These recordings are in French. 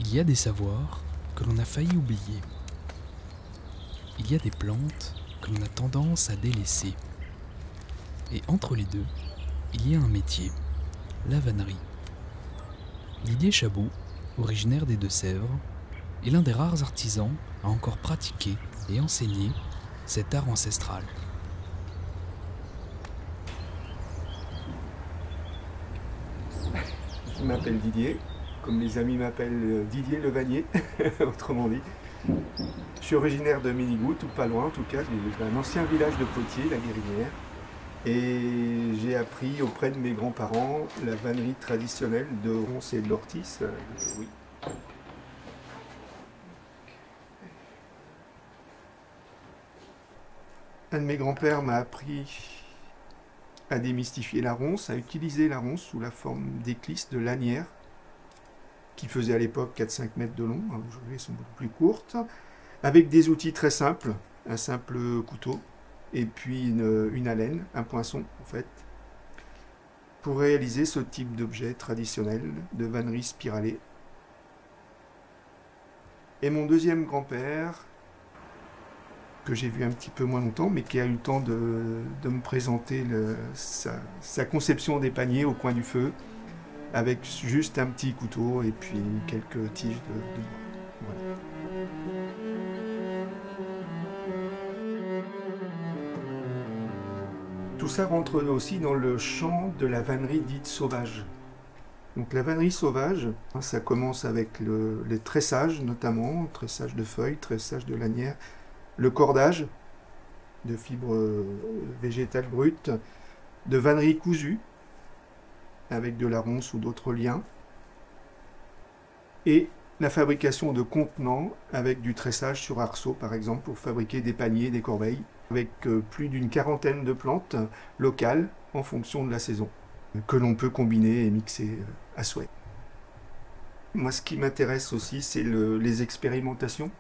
Il y a des savoirs que l'on a failli oublier. Il y a des plantes que l'on a tendance à délaisser. Et entre les deux, il y a un métier, la vannerie. Didier Chabot, originaire des Deux-Sèvres, est l'un des rares artisans à encore pratiquer et enseigner cet art ancestral. Je m'appelle Didier, comme mes amis m'appellent Didier le vannier, autrement dit. Je suis originaire de Ménigout, ou pas loin en tout cas, d'un ancien village de Potier, la Guérinière. Et j'ai appris auprès de mes grands-parents la vannerie traditionnelle de Ronces et de l'Ortis. Oui. Un de mes grands-pères m'a appris à démystifier la ronce, à utiliser la ronce sous la forme d'éclisses de lanières, qui faisaient à l'époque 4-5 mètres de long, aujourd'hui elles sont beaucoup plus courtes, avec des outils très simples, un simple couteau, et puis une alène, un poinçon en fait, pour réaliser ce type d'objet traditionnel de vannerie spiralée. Et mon deuxième grand-père, que j'ai vu un petit peu moins longtemps, mais qui a eu le temps de me présenter sa conception des paniers au coin du feu, avec juste un petit couteau et puis quelques tiges de bois. Voilà. Tout ça rentre aussi dans le champ de la vannerie dite sauvage. Donc la vannerie sauvage, ça commence avec les tressages notamment, tressage de feuilles, tressage de lanières, le cordage de fibres végétales brutes, de vannerie cousue, avec de la ronce ou d'autres liens, et la fabrication de contenants avec du tressage sur arceau, par exemple, pour fabriquer des paniers, des corbeilles, avec plus d'une quarantaine de plantes locales en fonction de la saison, que l'on peut combiner et mixer à souhait. Moi, ce qui m'intéresse aussi, c'est les expérimentations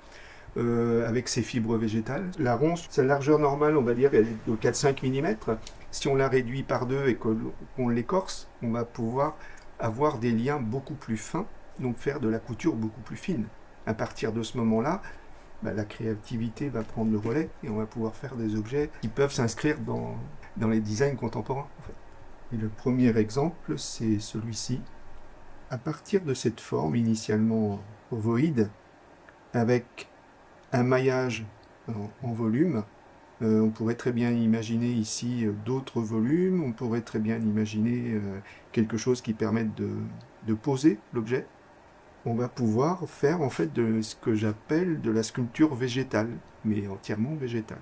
avec ces fibres végétales. La ronce, sa largeur normale, on va dire, elle est de 4-5 mm. Si on la réduit par deux et qu'on l'écorce, on va pouvoir avoir des liens beaucoup plus fins, donc faire de la couture beaucoup plus fine. À partir de ce moment-là, la créativité va prendre le relais et on va pouvoir faire des objets qui peuvent s'inscrire dans les designs contemporains. En fait. Et le premier exemple, c'est celui-ci. À partir de cette forme initialement ovoïde, avec un maillage en volume, on pourrait très bien imaginer ici d'autres volumes, on pourrait très bien imaginer quelque chose qui permette de poser l'objet. On va pouvoir faire en fait de ce que j'appelle de la sculpture végétale, mais entièrement végétale.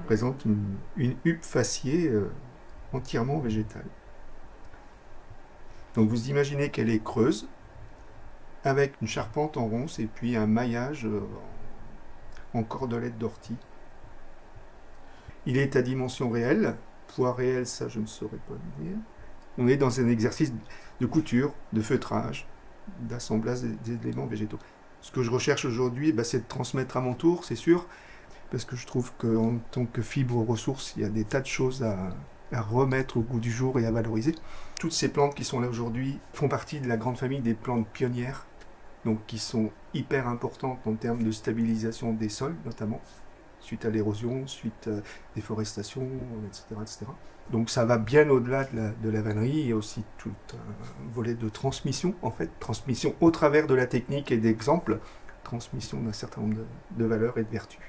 Présente une huppe faciée entièrement végétale. Donc vous imaginez qu'elle est creuse, avec une charpente en ronce et puis un maillage en cordelette d'ortie. Il est à dimension réelle, poids réel, ça je ne saurais pas le dire. On est dans un exercice de couture, de feutrage, d'assemblage des éléments végétaux. Ce que je recherche aujourd'hui, c'est de transmettre à mon tour, c'est sûr, parce que je trouve qu'en tant que fibre ressource, il y a des tas de choses à remettre au goût du jour et à valoriser. Toutes ces plantes qui sont là aujourd'hui font partie de la grande famille des plantes pionnières, donc qui sont hyper importantes en termes de stabilisation des sols, notamment, suite à l'érosion, suite à déforestation, etc., etc. Donc ça va bien au-delà de la vannerie. Il y a aussi tout un volet de transmission, en fait, transmission au travers de la technique et d'exemples, transmission d'un certain nombre de valeurs et de vertus.